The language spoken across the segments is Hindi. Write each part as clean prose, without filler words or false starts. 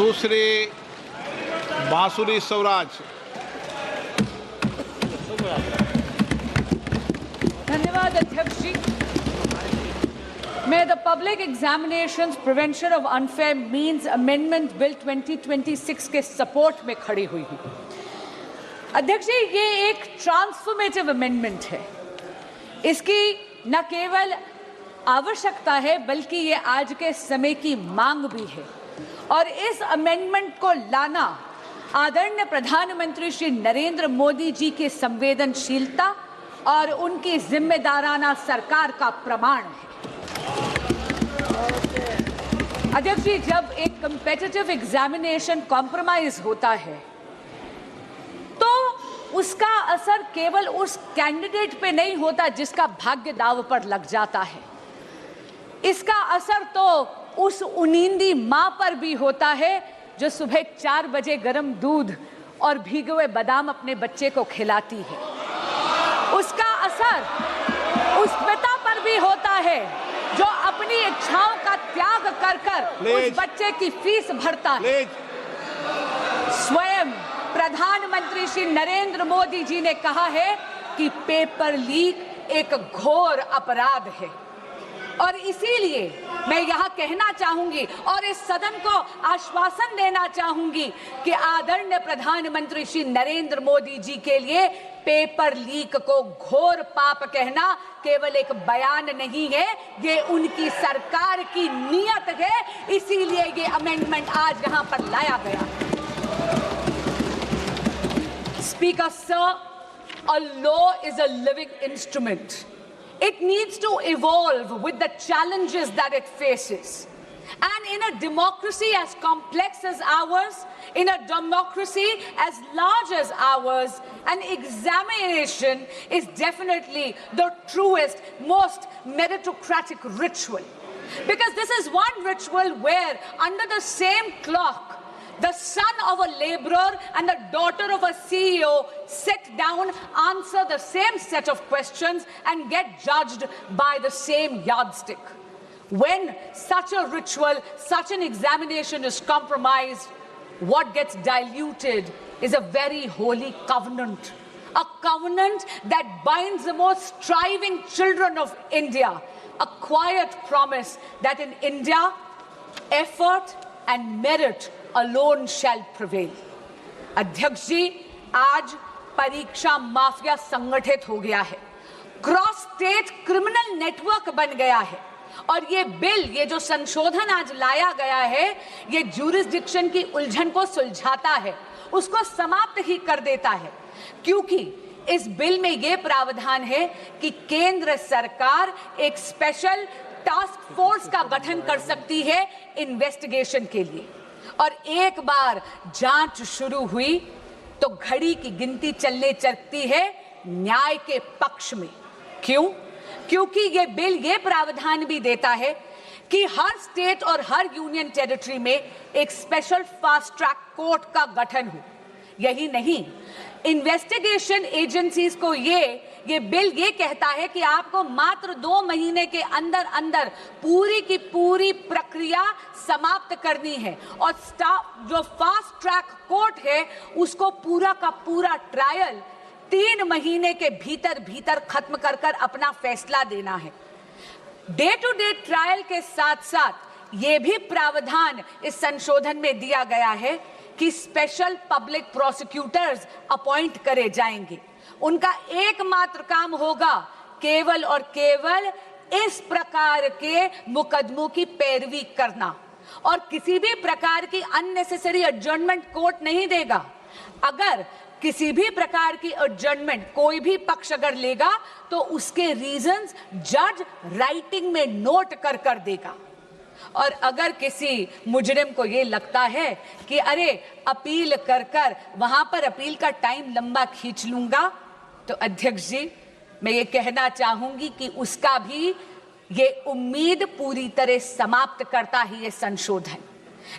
सुश्री बांसुरी स्वराज। धन्यवाद अध्यक्ष जी। मैं the public examinations prevention of unfair means amendment bill 2026 के सपोर्ट में खड़ी हुई हूँ। अध्यक्ष जी, ये एक ट्रांसफॉर्मेटिव अमेंडमेंट है। इसकी न केवल आवश्यकता है बल्कि ये आज के समय की मांग भी है और इस अमेंडमेंट को लाना आदरणीय प्रधानमंत्री श्री नरेंद्र मोदी जी की संवेदनशीलता और उनकी जिम्मेदाराना सरकार का प्रमाण है। अध्यक्ष जी, जब एक कॉम्पिटिटिव एग्जामिनेशन कॉम्प्रोमाइज होता है तो उसका असर केवल उस कैंडिडेट पे नहीं होता जिसका भाग्य दांव पर लग जाता है। इसका असर तो उस उनींदी मां पर भी होता है जो सुबह 4 बजे गर्म दूध और भीगे हुए बादाम अपने बच्चे को खिलाती है। उसका असर उस पिता पर भी होता है जो अपनी इच्छाओं का त्याग कर कर उस बच्चे की फीस भरता है। स्वयं प्रधानमंत्री श्री नरेंद्र मोदी जी ने कहा है कि पेपर लीक एक घोर अपराध है और इसीलिए मैं यहाँ कहना चाहूंगी और इस सदन को आश्वासन देना चाहूंगी कि आदरणीय प्रधानमंत्री श्री नरेंद्र मोदी जी के लिए पेपर लीक को घोर पाप कहना केवल एक बयान नहीं है, ये उनकी सरकार की नीयत है। इसीलिए ये अमेंडमेंट आज यहाँ पर लाया गया। Speaker sir, a law is a living instrument. It needs to evolve with the challenges that it faces. And in a democracy as complex as ours, in a democracy as large as ours, an examination is definitely the truest, most meritocratic ritual. Because this is one ritual where under the same clock, the son of a laborer and the daughter of a CEO sit down, answer the same set of questions and get judged by the same yardstick. When such a ritual, such an examination is compromised, what gets diluted is a very holy covenant. A covenant that binds the most striving children of India. A quiet promise that in India, effort and merit alone shall prevail. अध्यक्ष जी, आज परीक्षा माफिया संगठित हो गया है, क्रॉस स्टेट क्रिमिनल नेटवर्क बन गया है और ये बिल, ये जो संशोधन आज लाया गया है, ये ज्यूरिसडिक्शन की उलझन को सुलझाता है, उसको समाप्त ही कर देता है। क्योंकि इस बिल में ये प्रावधान है कि केंद्र सरकार एक स्पेशल टास्क फोर्स का गठन कर सकती है इन्वेस्टिगेशन के लिए और एक बार जांच शुरू हुई तो घड़ी की गिनती चलने लगती है न्याय के पक्ष में। क्यों? क्योंकि ये बिल ये प्रावधान भी देता है कि हर स्टेट और हर यूनियन टेरिटरी में एक स्पेशल फास्ट ट्रैक कोर्ट का गठन हो। यही नहीं, इन्वेस्टिगेशन एजेंसीज को ये बिल ये कहता है कि आपको मात्र 2 महीने के अंदर अंदर पूरी की पूरी प्रक्रिया समाप्त करनी है और जो फास्ट ट्रैक कोर्ट है उसको पूरा का पूरा ट्रायल 3 महीने के भीतर भीतर खत्म कर कर अपना फैसला देना है। डे टू डे ट्रायल के साथ साथ ये भी प्रावधान इस संशोधन में दिया गया है कि स्पेशल पब्लिक प्रोसिक्यूटर्स अपॉइंट करे जाएंगे। उनका एकमात्र काम होगा केवल और केवल इस प्रकार के मुकदमों की पैरवी करना और किसी भी प्रकार की अननेसेसरी एडजर्नमेंट कोर्ट नहीं देगा। अगर किसी भी प्रकार की एडजर्नमेंट कोई भी पक्ष अगर लेगा तो उसके रीजंस जज राइटिंग में नोट कर कर देगा। और अगर किसी मुजरिम को ये लगता है कि अरे अपील कर कर वहां पर अपील का टाइम लंबा खींच लूंगा, तो अध्यक्ष जी मैं ये कहना चाहूंगी कि उसका भी ये उम्मीद पूरी तरह समाप्त करता ही ये संशोधन।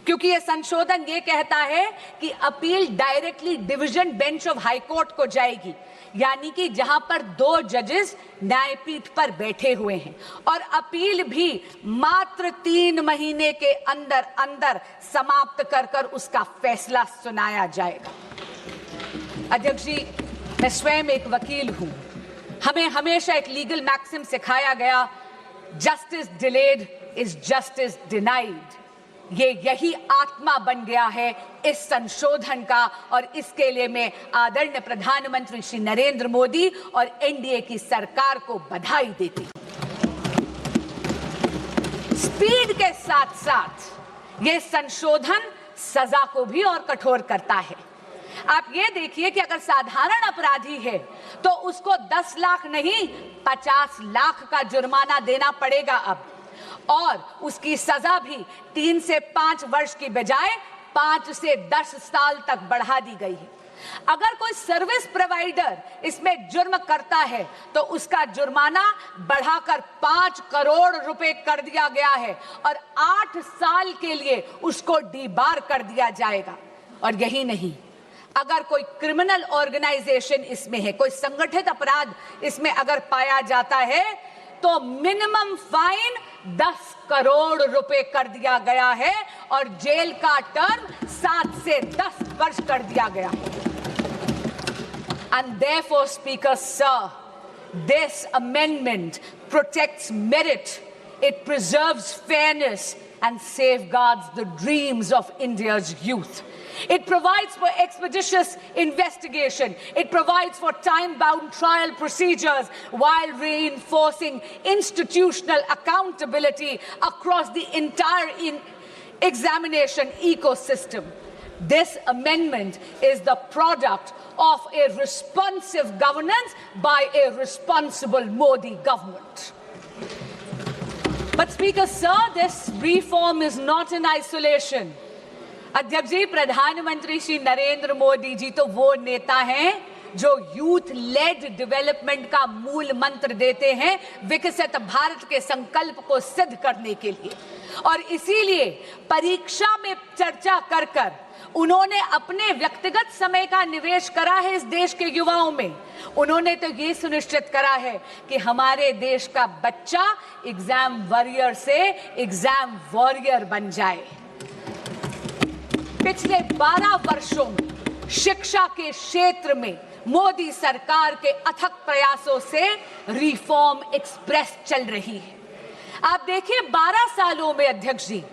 क्योंकि यह संशोधन यह कहता है कि appeal directly division bench of high court को जाएगी, यानी कि जहां पर 2 जजेस न्यायपीठ पर बैठे हुए हैं, और अपील भी मात्र 3 महीने के अंदर अंदर समाप्त कर कर उसका फैसला सुनाया जाएगा। अध्यक्ष जी, मैं स्वयं एक वकील हूं। हमें हमेशा एक लीगल मैक्सिम सिखाया गया, justice delayed is justice denied. यही आत्मा बन गया है इस संशोधन का, और इसके लिए मैं आदरणीय प्रधानमंत्री श्री नरेंद्र मोदी और एनडीए की सरकार को बधाई देती हूं। स्पीड के साथ साथ यह संशोधन सजा को भी और कठोर करता है। आप ये देखिए कि अगर साधारण अपराधी है तो उसको 10 लाख नहीं 50 लाख का जुर्माना देना पड़ेगा अब, और उसकी सजा भी 3 से 5 वर्ष की बजाय 5 से 10 साल तक बढ़ा दी गई है। अगर कोई सर्विस प्रोवाइडर इसमें जुर्म करता है तो उसका जुर्माना बढ़ाकर 5 करोड़ रुपए कर दिया गया है, और 8 साल के लिए उसको डीबार कर दिया जाएगा। और यही नहीं, अगर कोई क्रिमिनल ऑर्गेनाइजेशन इसमें है, कोई संगठित अपराध इसमें अगर पाया जाता है, तो मिनिमम फाइन 10 करोड़ रुपए कर दिया गया है, और जेल का टर्म 7 से 10 वर्ष कर दिया गया है। And therefore, Speaker Sir, this amendment protects merit, it preserves fairness, and safeguards the dreams of India's youth. It provides for expeditious investigation. It provides for time-bound trial procedures while reinforcing institutional accountability across the entire examination ecosystem. This amendment is the product of a responsive governance by a responsible Modi government. But Speaker Sir, this reform is not in isolation. अध्यक्ष जी, प्रधानमंत्री श्री नरेंद्र मोदी जी तो वो नेता हैं जो यूथ लेड डेवलपमेंट का मूल मंत्र देते हैं विकसित भारत के संकल्प को सिद्ध करने के लिए, और इसीलिए परीक्षा में चर्चा कर कर उन्होंने अपने व्यक्तिगत समय का निवेश करा है इस देश के युवाओं में। उन्होंने तो ये सुनिश्चित करा है कि हमारे देश का बच्चा एग्जाम वॉरियर से एग्जाम वॉरियर बन जाए। पिछले 12 वर्षों में शिक्षा के क्षेत्र में मोदी सरकार के अथक प्रयासों से रिफॉर्म एक्सप्रेस चल रही है। आप देखिए 12 सालों में अध्यक्ष जी,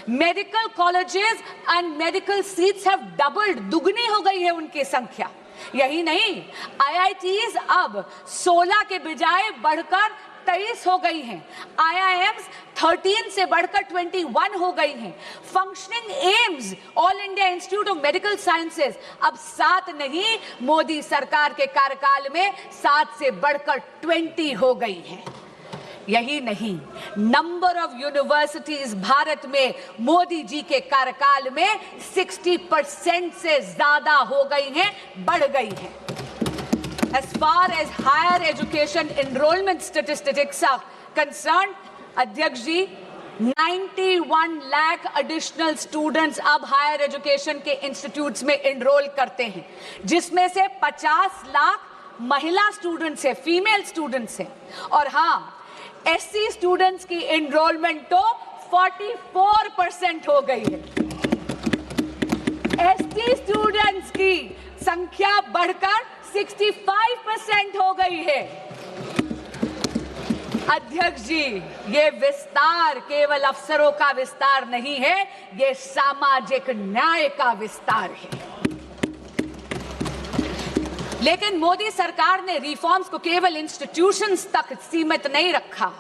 medical colleges and medical seats have doubled, दुगनी हो गई है उनकी संख्या। यही नहीं, आईआईटीज अब 16 के बजाय बढ़कर 23 हो गई हैं। आईआईएम्स 13 से बढ़कर 21 हो गई हैं। Functioning AIIMS, all India institute of medical sciences अब 7 नहीं, मोदी सरकार के कार्यकाल में 7 से बढ़कर 20 हो गई हैं। यही नहीं, नंबर ऑफ यूनिवर्सिटीज भारत में मोदी जी के कार्यकाल में 60% से ज्यादा हो गई हैं, बढ़ गई हैं। As far as higher education enrollment statistics are concerned, अध्यक्ष जी, 91 लाख additional students अब higher education के institutes में enroll करते हैं, जिसमें से 50 लाख महिला students हैं, female students हैं, और हाँ, SC students की enrollment तो 44% हो गई है। ST students की संख्या बढ़कर 65% हो गई है। अध्यक्ष जी, ये विस्तार केवल अफसरों का विस्तार नहीं है, ये सामाजिक न्याय का विस्तार है। लेकिन मोदी सरकार ने रिफॉर्म्स को केवल इंस्टीट्यूशंस तक सीमित नहीं रखा,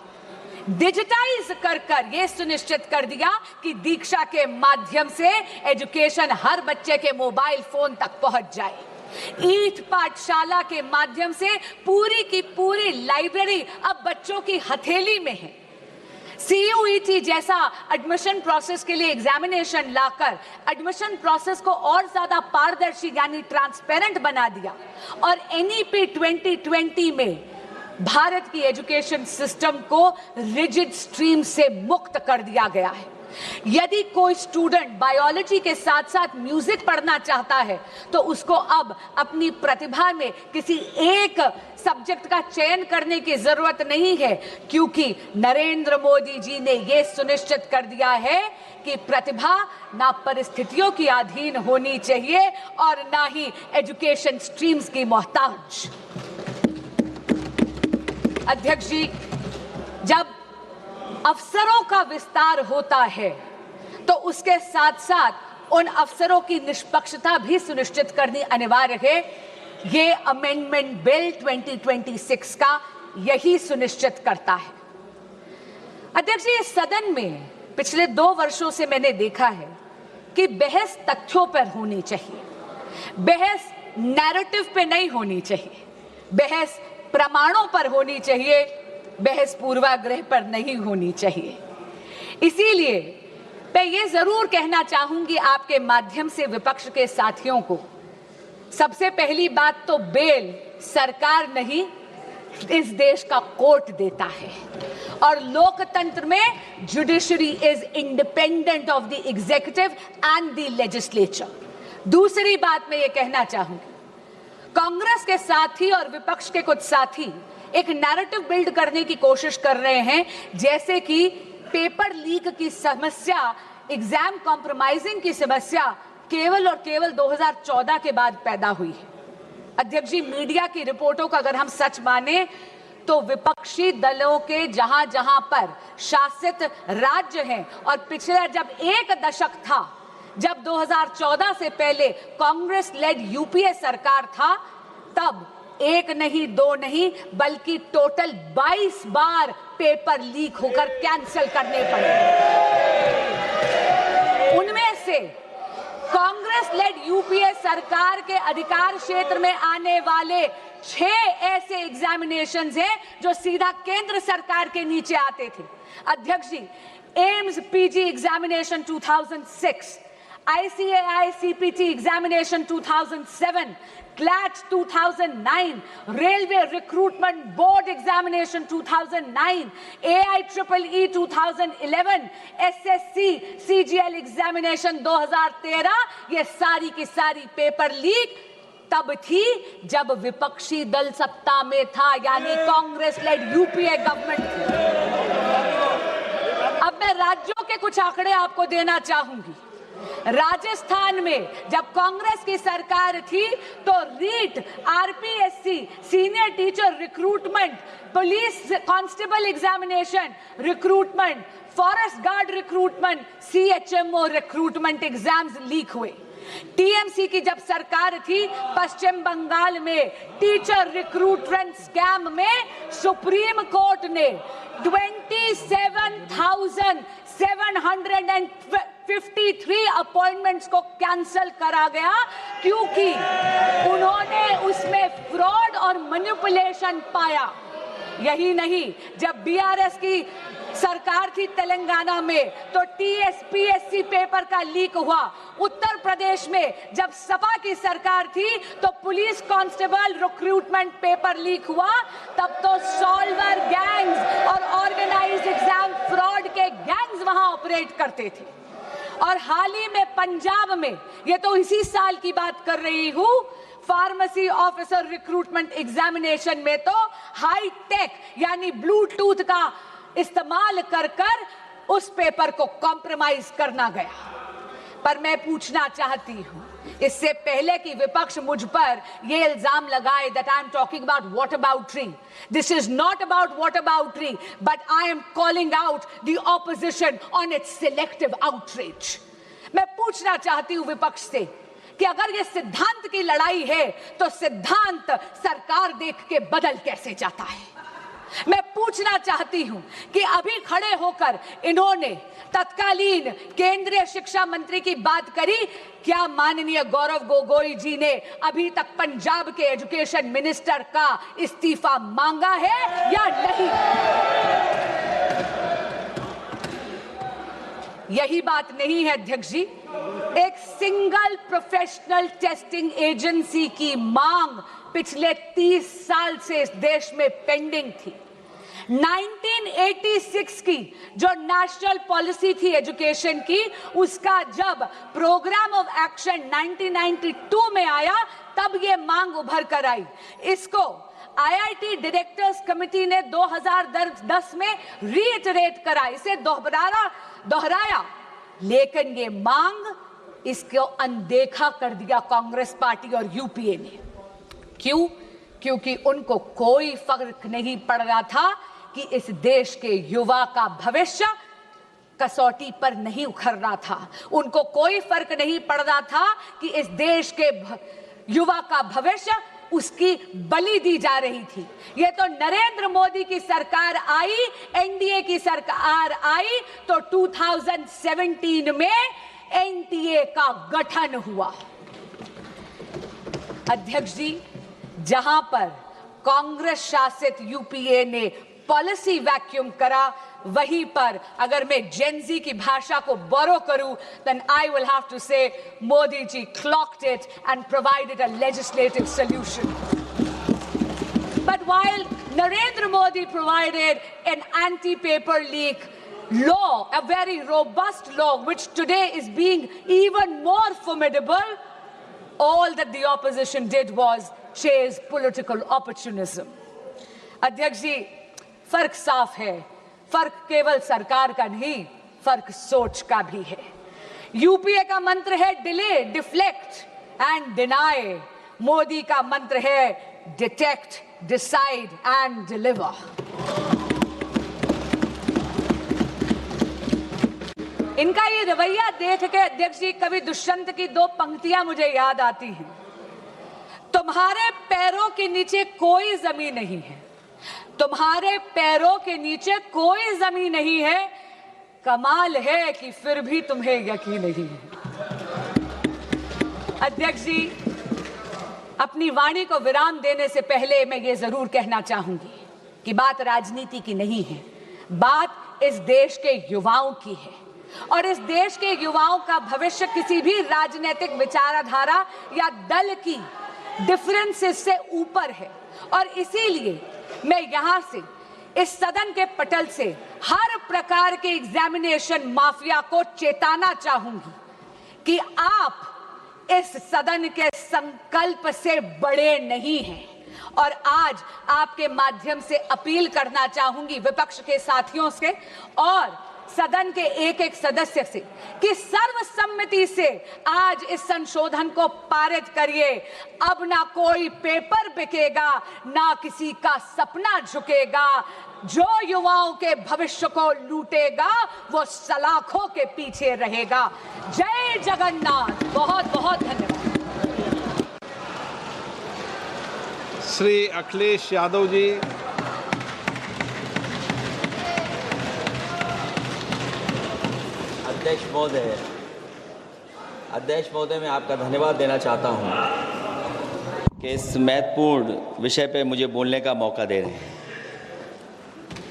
डिजिटाइज कर कर यह सुनिश्चित कर दिया कि दीक्षा के माध्यम से एजुकेशन हर बच्चे के मोबाइल फोन तक पहुंच जाए। ईट पाठशाला के माध्यम से पूरी की पूरी लाइब्रेरी अब बच्चों की हथेली में है। CUET जैसा एडमिशन प्रोसेस के लिए एग्जामिनेशन लाकर एडमिशन प्रोसेस को और ज्यादा पारदर्शी यानी ट्रांसपेरेंट बना दिया, और NEP 2020 में भारत की एजुकेशन सिस्टम को रिजिड स्ट्रीम से मुक्त कर दिया गया है। यदि कोई स्टूडेंट बायोलॉजी के साथ साथ म्यूजिक पढ़ना चाहता है तो उसको अब अपनी प्रतिभा में किसी एक सब्जेक्ट का चयन करने की जरूरत नहीं है, क्योंकि नरेंद्र मोदी जी ने यह सुनिश्चित कर दिया है कि प्रतिभा ना परिस्थितियों की अधीन होनी चाहिए और ना ही एजुकेशन स्ट्रीम्स की मोहताज। अध्यक्ष जी, जब अफसरों का विस्तार होता है तो उसके साथ साथ उन अफसरों की निष्पक्षता भी सुनिश्चित करनी अनिवार्य है। ये अमेंडमेंट बिल 2026 का यही सुनिश्चित करता है। अध्यक्ष जी, इस सदन में पिछले 2 वर्षों से मैंने देखा है कि बहस तथ्यों पर होनी चाहिए, बहस नैरेटिव पे नहीं होनी चाहिए, बहस प्रमाणों पर होनी चाहिए, बहस पूर्वाग्रह पर नहीं होनी चाहिए। इसीलिए मैं ये जरूर कहना चाहूंगी आपके माध्यम से विपक्ष के साथियों को, सबसे पहली बात तो बेल सरकार नहीं, इस देश का कोर्ट देता है और लोकतंत्र में judiciary is independent of the executive and the legislature. दूसरी बात मैं ये कहना चाहूंगी, कांग्रेस के साथी और विपक्ष के कुछ साथी एक नैरेटिव बिल्ड करने की कोशिश कर रहे हैं, जैसे कि पेपर लीक की समस्या, एग्जाम कॉम्प्रोमाइजिंग की समस्या केवल और केवल 2014 के बाद पैदा हुई है। अध्यक्ष जी, मीडिया की रिपोर्टों का अगर हम सच माने तो विपक्षी दलों के जहां जहां पर शासित राज्य हैं और पिछले जब एक दशक था, जब 2014 से पहले कांग्रेस लेड यूपीए सरकार था, तब एक नहीं, 2 नहीं, बल्कि टोटल 22 बार पेपर लीक होकर कैंसिल करने पड़े। उनमें से कांग्रेस लेड यूपीए सरकार के अधिकार क्षेत्र में आने वाले 6 ऐसे एग्जामिनेशंस हैं जो सीधा केंद्र सरकार के नीचे आते थे। अध्यक्ष जी, AIIMS PG examination 2006, ICAI CPT examination 2007, CLAT 2009, Railway Recruitment Board examination 2009, AIEEE 2011, SSC CGL examination 2013, ये सारी की सारी पेपर लीक तब थी जब विपक्षी दल सत्ता में था, यानी कांग्रेस लेड यूपीए गवर्नमेंट थी। अब मैं राज्यों के कुछ आंकड़े आपको देना चाहूंगी। राजस्थान में जब कांग्रेस की सरकार थी तो REET, RPSC, senior teacher recruitment, police constable examination recruitment, forest guard recruitment, CHMO recruitment exams leak हुए। टीएमसी की जब सरकार थी, पश्चिम बंगाल में टीचर रिक्रूटमेंट स्कैम में सुप्रीम कोर्ट ने 27,753 अपॉइंटमेंट्स को कैंसिल करा गया, क्योंकि उन्होंने उसमें फ्रॉड और मैनिपुलेशन पाया। यही नहीं, जब बीआरएस की सरकार थी तेलंगाना में तो टीएसपीएससी पेपर का लीक हुआ। उत्तर प्रदेश में जब सपा की सरकार थी तो police constable recruitment paper leak हुआ। तब तो सॉल्वर गैंग्स और ऑर्गेनाइज्ड एग्जाम फ्रॉड के गैंग्स वहां ऑपरेट करते थे। और हाल ही में पंजाब में, ये तो इसी साल की बात कर रही हूं, फार्मेसी ऑफिसर रिक्रूटमेंट एग्जामिनेशन में तो हाई टेक यानी ब्लूटूथ का इस्तेमाल कर उस पेपर को कॉम्प्रोमाइज करना गया। पर मैं पूछना चाहती हूं, इससे पहले कि विपक्ष मुझ पर यह इल्जाम लगाए that I am talking about whataboutery. This is not about whataboutery, but I am calling out the opposition on its selective outrage. मैं पूछना चाहती हूं विपक्ष से कि अगर ये सिद्धांत की लड़ाई है तो सिद्धांत सरकार देख के बदल कैसे जाता है। मैं पूछना चाहती हूं कि अभी खड़े होकर इन्होंने तत्कालीन केंद्रीय शिक्षा मंत्री की बात करी, क्या माननीय गौरव गोगोई जी ने अभी तक पंजाब के एजुकेशन मिनिस्टर का इस्तीफा मांगा है या नहीं? यही बात नहीं है अध्यक्ष जी। एक सिंगल प्रोफेशनल टेस्टिंग एजेंसी की मांग पिछले 30 साल से इस देश में पेंडिंग थी। 1986 की जो नेशनल पॉलिसी थी एजुकेशन की, उसका जब प्रोग्राम ऑफ एक्शन 1992 में आया तब ये मांग उभर कर आई। इसको आईआईटी डायरेक्टर्स कमेटी ने 2010 में रीइटरेट करा, इसे दोहराया, लेकिन ये मांग इसको अनदेखा कर दिया कांग्रेस पार्टी और यूपीए ने। क्यों? क्योंकि उनको कोई फर्क नहीं पड़ रहा था कि इस देश के युवा का भविष्य कसौटी पर नहीं उखड़ रहा था। उनको कोई फर्क नहीं पड़ रहा था कि इस देश के युवा का भविष्य उसकी बलि दी जा रही थी। ये तो नरेंद्र मोदी की सरकार आई, एनडीए की सरकार आई तो 2017 में एनटीए का गठन हुआ। अध्यक्ष जी, जहां पर कांग्रेस शासित यूपीए ने पॉलिसी वैक्यूम करा, वहीं पर अगर मैं जेनजी की भाषा को बोरो करूं, then I will have to say Modi ji clocked it and provided a legislative solution. But while Narendra Modi provided an anti-paper leak law, a very robust law, which today is being even more formidable, all that the opposition did was chase political opportunism. अध्यक्ष जी, फर्क साफ है। फर्क केवल सरकार का नहीं, फर्क सोच का भी है। यूपीए का मंत्र है delay, deflect and deny. Modi का मंत्र है डिटेक्ट, डिसाइड एंड डिलीवर। इनका ये रवैया देख के अध्यक्ष जी, कवि दुष्यंत की दो पंक्तियां मुझे याद आती हैं। तुम्हारे पैरों के नीचे कोई जमीन नहीं है, तुम्हारे पैरों के नीचे कोई जमीन नहीं है, कमाल है कि फिर भी तुम्हें यकीन नहीं है। अध्यक्ष जी, अपनी वाणी को विराम देने से पहले मैं ये जरूर कहना चाहूंगी कि बात राजनीति की नहीं है, बात इस देश के युवाओं की है। और इस देश के युवाओं का भविष्य किसी भी राजनीतिक विचारधारा या दल की डिफरेंसेस से ऊपर है। और इसीलिए मैं यहां से, इस सदन के पटल से हर प्रकार के एग्जामिनेशन माफिया को चेताना चाहूंगी कि आप इस सदन के संकल्प से बड़े नहीं हैं। और आज आपके माध्यम से अपील करना चाहूंगी विपक्ष के साथियों से और सदन के एक एक सदस्य से कि सर्वसम्मति से आज इस संशोधन को पारित करिए। अब ना कोई पेपर बिकेगा, ना किसी का सपना झुकेगा। जो युवाओं के भविष्य को लूटेगा वो सलाखों के पीछे रहेगा। जय जगन्नाथ। बहुत बहुत धन्यवाद। श्री अखिलेश यादव जी। अध्यक्ष महोदय, मैं आपका धन्यवाद देना चाहता हूं कि इस महत्वपूर्ण विषय पे मुझे बोलने का मौका दे रहे हैं।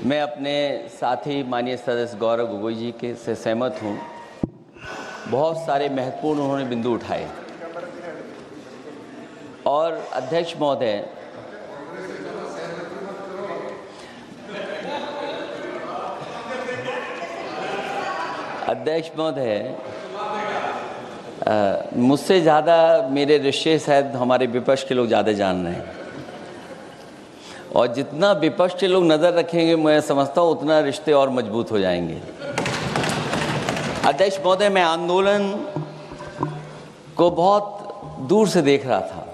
मैं अपने साथी माननीय सदस्य गौरव गोगोई जी के से सहमत हूं। बहुत सारे महत्वपूर्ण उन्होंने बिंदु उठाए। और अध्यक्ष महोदय, मुझसे ज़्यादा मेरे रिश्ते शायद हमारे विपक्ष के लोग ज़्यादा जान रहे हैं। और जितना विपक्ष के लोग नज़र रखेंगे, मैं समझता हूँ उतना रिश्ते और मजबूत हो जाएंगे। अध्यक्ष महोदय, मैं आंदोलन को बहुत दूर से देख रहा था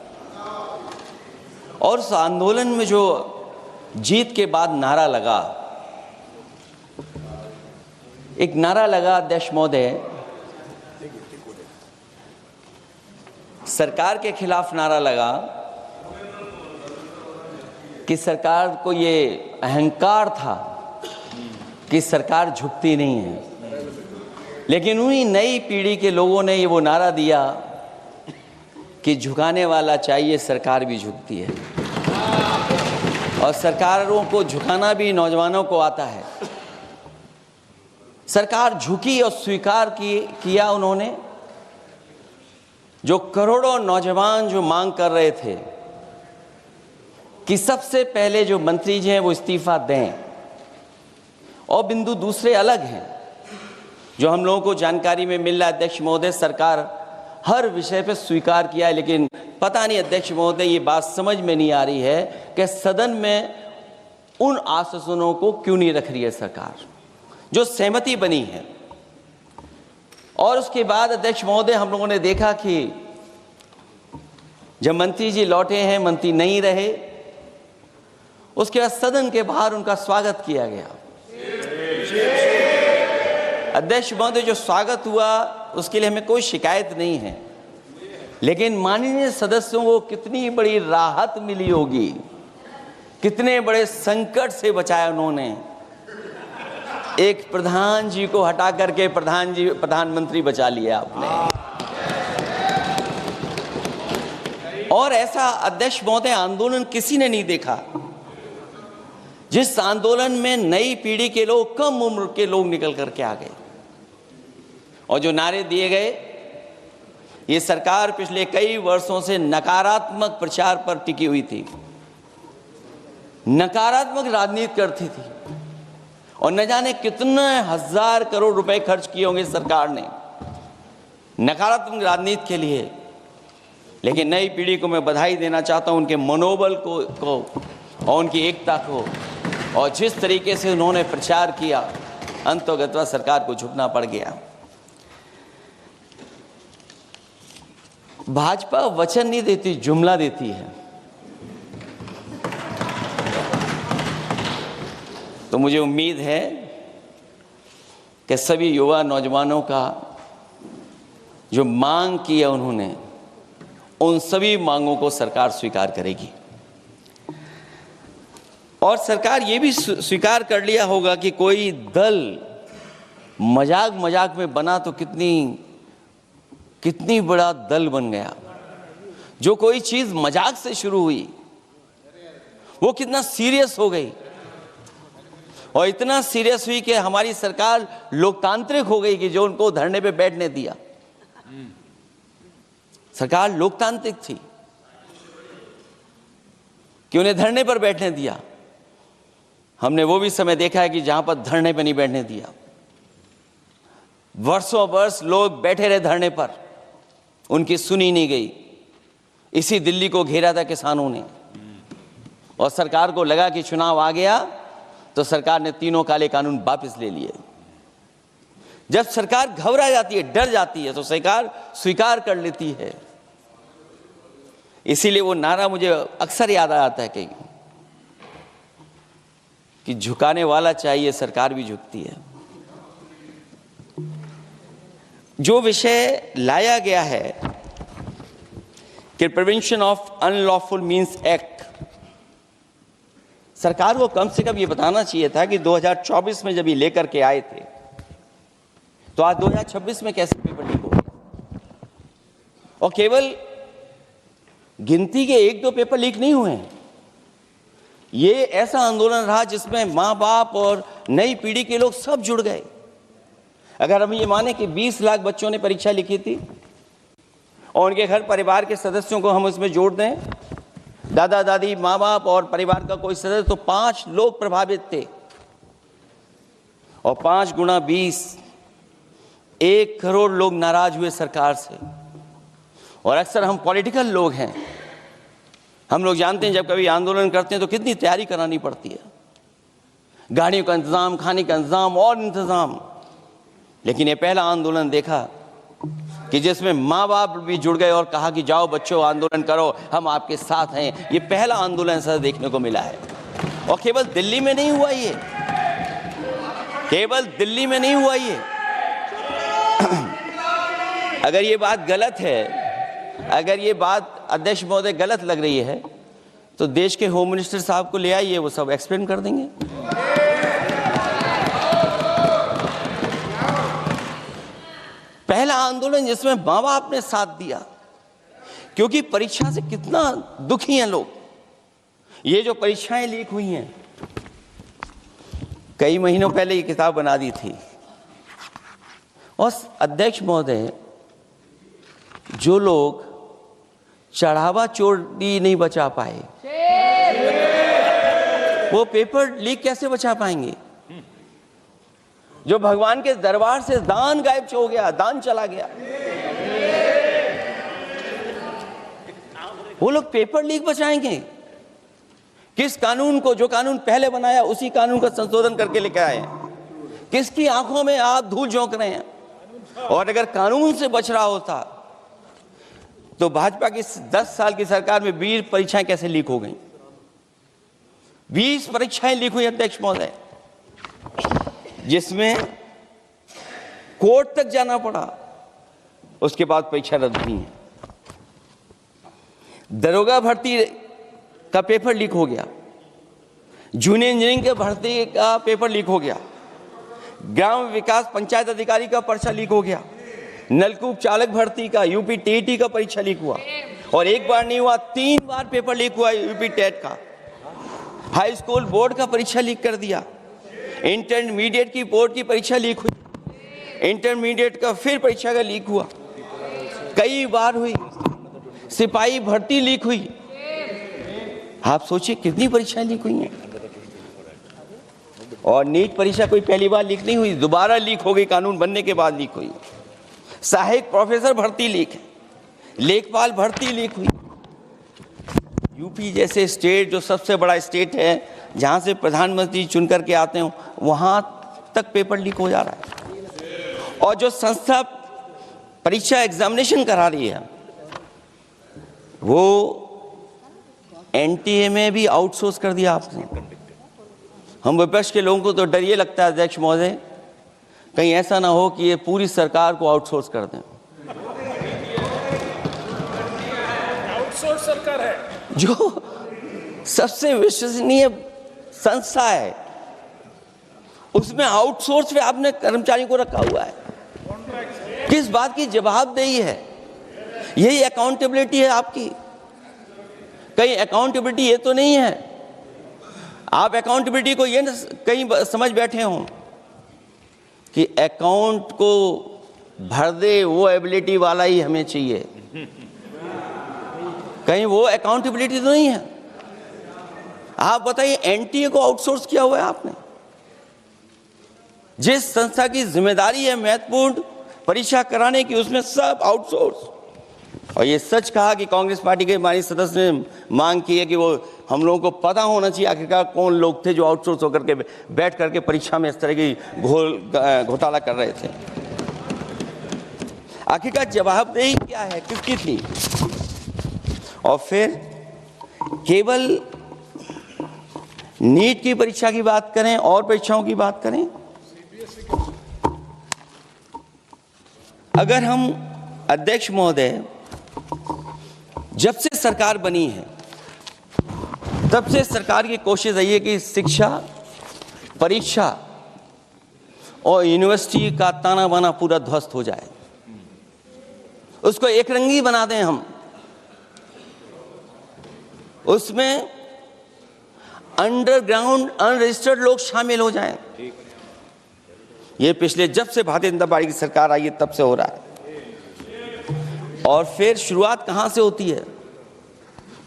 और उस आंदोलन में जो जीत के बाद नारा लगा, एक नारा लगा अध्यक्ष महोदय, सरकार के खिलाफ नारा लगा कि सरकार को ये अहंकार था कि सरकार झुकती नहीं है। लेकिन उन्हीं नई पीढ़ी के लोगों ने ये वो नारा दिया कि झुकाने वाला चाहिए, सरकार भी झुकती है। और सरकारों को झुकाना भी नौजवानों को आता है। सरकार झुकी और स्वीकार किया उन्होंने। जो करोड़ों नौजवान जो मांग कर रहे थे कि सबसे पहले जो मंत्री जी हैं वो इस्तीफा दें, और बिंदु दूसरे अलग हैं जो हम लोगों को जानकारी में मिल रहा है। अध्यक्ष महोदय, सरकार हर विषय पर स्वीकार किया है, लेकिन पता नहीं अध्यक्ष महोदय ये बात समझ में नहीं आ रही है कि सदन में उन आश्वासनों को क्यों नहीं रख रही है सरकार जो सहमति बनी है। और उसके बाद अध्यक्ष महोदय, हम लोगों ने देखा कि जब मंत्री जी लौटे हैं, मंत्री नहीं रहे, उसके बाद सदन के बाहर उनका स्वागत किया गया। अध्यक्ष महोदय, जो स्वागत हुआ उसके लिए हमें कोई शिकायत नहीं है, लेकिन माननीय सदस्यों को कितनी बड़ी राहत मिली होगी, कितने बड़े संकट से बचाया उन्होंने। एक प्रधान जी को हटा करके प्रधानमंत्री बचा लिया आपने। और ऐसा अध्यक्ष महोदय आंदोलन किसी ने नहीं देखा, जिस आंदोलन में नई पीढ़ी के लोग, कम उम्र के लोग निकल करके आ गए और जो नारे दिए गए। ये सरकार पिछले कई वर्षों से नकारात्मक प्रचार पर टिकी हुई थी, नकारात्मक राजनीति करती थी और न जाने कितने हजार करोड़ रुपए खर्च किए होंगे सरकार ने नकारात्मक राजनीति के लिए। लेकिन नई पीढ़ी को मैं बधाई देना चाहता हूं, उनके मनोबल को और उनकी एकता को, और जिस तरीके से उन्होंने प्रचार किया, अंततः सरकार को झुकना पड़ गया। भाजपा वचन नहीं देती, जुमला देती है। तो मुझे उम्मीद है कि सभी युवा नौजवानों का जो मांग की है उन्होंने, उन सभी मांगों को सरकार स्वीकार करेगी। और सरकार ये भी स्वीकार कर लिया होगा कि कोई दल मजाक में बना तो कितनी बड़ा दल बन गया। जो कोई चीज मजाक से शुरू हुई वो कितना सीरियस हो गई, और इतना सीरियस हुई कि हमारी सरकार लोकतांत्रिक हो गई कि जो उनको धरने पे बैठने दिया। सरकार लोकतांत्रिक थी कि उन्हें धरने पर बैठने दिया। हमने वो भी समय देखा है कि जहां पर धरने पर नहीं बैठने दिया, वर्षों वर्ष लोग बैठे रहे धरने पर, उनकी सुनी नहीं गई। इसी दिल्ली को घेरा था किसानों ने, और सरकार को लगा कि चुनाव आ गया तो सरकार ने तीनों काले कानून वापस ले लिए। जब सरकार घबरा जाती है, डर जाती है, तो सरकार स्वीकार कर लेती है। इसीलिए वो नारा मुझे अक्सर याद आ जाता है कि झुकाने वाला चाहिए, सरकार भी झुकती है। जो विषय लाया गया है कि prevention of unlawful means act, सरकार को कम से कम ये बताना चाहिए था कि 2024 में जब ये लेकर के आए थे तो आज 2026 में कैसे पेपर लीक हो गया। और केवल गिनती के 1-2 पेपर लीक नहीं हुए हैं। ये ऐसा आंदोलन रहा जिसमें माँ बाप और नई पीढ़ी के लोग सब जुड़ गए। अगर हम ये माने कि 20 लाख बच्चों ने परीक्षा लिखी थी और उनके घर परिवार के सदस्यों को हम उसमें जोड़ दें, दादा दादी, माँ बाप और परिवार का कोई सदस्य, तो 5 लोग प्रभावित थे। और 5 गुणा 20, 1 करोड़ लोग नाराज हुए सरकार से। और अक्सर हम पॉलिटिकल लोग हैं, हम लोग जानते हैं जब कभी आंदोलन करते हैं तो कितनी तैयारी करानी पड़ती है, गाड़ियों का इंतजाम, खाने का इंतजाम और इंतजाम। लेकिन ये पहला आंदोलन देखा कि जिसमें माँ बाप भी जुड़ गए और कहा कि जाओ बच्चों आंदोलन करो, हम आपके साथ हैं। ये पहला आंदोलन ऐसा देखने को मिला है। और केवल दिल्ली में नहीं हुआ ये, केवल दिल्ली में नहीं हुआ ये। अगर ये बात गलत है, अगर ये बात अध्यक्ष महोदय गलत लग रही है, तो देश के होम मिनिस्टर साहब को ले आइए, वो सब एक्सप्लेन कर देंगे। पहला आंदोलन जिसमें माँ बाप ने साथ दिया, क्योंकि परीक्षा से कितना दुखी हैं लोग। ये जो परीक्षाएं लीक हुई हैं, कई महीनों पहले ये किताब बना दी थी। और अध्यक्ष महोदय, जो लोग चढ़ावा चोरी नहीं बचा पाए, वो पेपर लीक कैसे बचा पाएंगे? जो भगवान के दरबार से दान गायब हो गया, दान चला गया। वो लोग पेपर लीक बचाएंगे। किस कानून को, जो कानून पहले बनाया उसी कानून का संशोधन करके लेकर आए हैं। किसकी आंखों में आप धूल झोंक रहे हैं? और अगर कानून से बच रहा होता तो भाजपा की 10 साल की सरकार में 20 परीक्षाएं कैसे लीक हो गई? 20 परीक्षाएं लीक हुई अध्यक्ष महोदय, जिसमें कोर्ट तक जाना पड़ा, उसके बाद परीक्षा रद्द हुई है। दरोगा भर्ती का पेपर लीक हो गया, जूनियर इंजीनियरिंग के भर्ती का पेपर लीक हो गया, ग्राम विकास पंचायत अधिकारी का पर्चा लीक हो गया, नलकूप चालक भर्ती का यूपी टीईटी का परीक्षा लीक हुआ, और एक बार नहीं हुआ 3 बार पेपर लीक हुआ यूपी टेट का। हाई स्कूल बोर्ड का परीक्षा लीक कर दिया, इंटरमीडिएट की बोर्ड की परीक्षा लीक हुई, इंटरमीडिएट का फिर परीक्षा का लीक हुआ, कई बार हुई, सिपाही भर्ती लीक हुई। आप सोचिए कितनी परीक्षाएं लीक हुई हैं। और नीट परीक्षा कोई पहली बार लीक नहीं हुई, दोबारा लीक हो गई, कानून बनने के बाद लीक हुई। सहायक प्रोफेसर भर्ती लीक है, लेखपाल भर्ती लीक हुई। यूपी जैसे स्टेट, जो सबसे बड़ा स्टेट है, जहां से प्रधानमंत्री चुन करके आते हैं, वहां तक पेपर लीक हो जा रहा है। और जो संस्था परीक्षा एग्जामिनेशन करा रही है, वो एनटीए में भी आउटसोर्स कर दिया आपने। हम विपक्ष के लोगों को तो डर ये लगता है अध्यक्ष महोदय, कहीं ऐसा ना हो कि ये पूरी सरकार को आउटसोर्स कर दें। आउटसोर्स सरकार है, जो सबसे विश्वसनीय संस्था है, उसमें आउटसोर्स पे आपने कर्मचारियों को रखा हुआ है। किस बात की जवाबदेही है? यही अकाउंटेबिलिटी है आपकी? कहीं अकाउंटेबिलिटी ये तो नहीं है? आप अकाउंटेबिलिटी को ये न कहीं समझ बैठे हो कि अकाउंट को भर दे वो एबिलिटी वाला ही हमें चाहिए? कहीं वो अकाउंटेबिलिटी तो नहीं है? आप बताइए, एनटीए को आउटसोर्स किया हुआ है आपने। जिस संस्था की जिम्मेदारी है महत्वपूर्ण परीक्षा कराने की, उसमें सब आउटसोर्स। और ये सच कहा कि कांग्रेस पार्टी के माननीय सदस्य ने मांग की है कि वो हम लोगों को पता होना चाहिए आखिरकार कौन लोग थे जो आउटसोर्स होकर के बैठ करके परीक्षा में इस तरह की घोटाला कर रहे थे। आखिरकार जवाबदेही क्या है, किसकी थी? और फिर केवल नीट की परीक्षा की बात करें और परीक्षाओं की बात करें, अगर हम अध्यक्ष महोदय, जब से सरकार बनी है तब से सरकार की कोशिश रही है कि शिक्षा, परीक्षा और यूनिवर्सिटी का ताना बाना पूरा ध्वस्त हो जाए, उसको एक रंगी बना दें हम, उसमें अंडरग्राउंड अनरजिस्टर्ड लोग शामिल हो जाएं। ये पिछले जब से भारतीय जनता पार्टी की सरकार आई है तब से हो रहा है। और फिर शुरुआत कहां से होती है?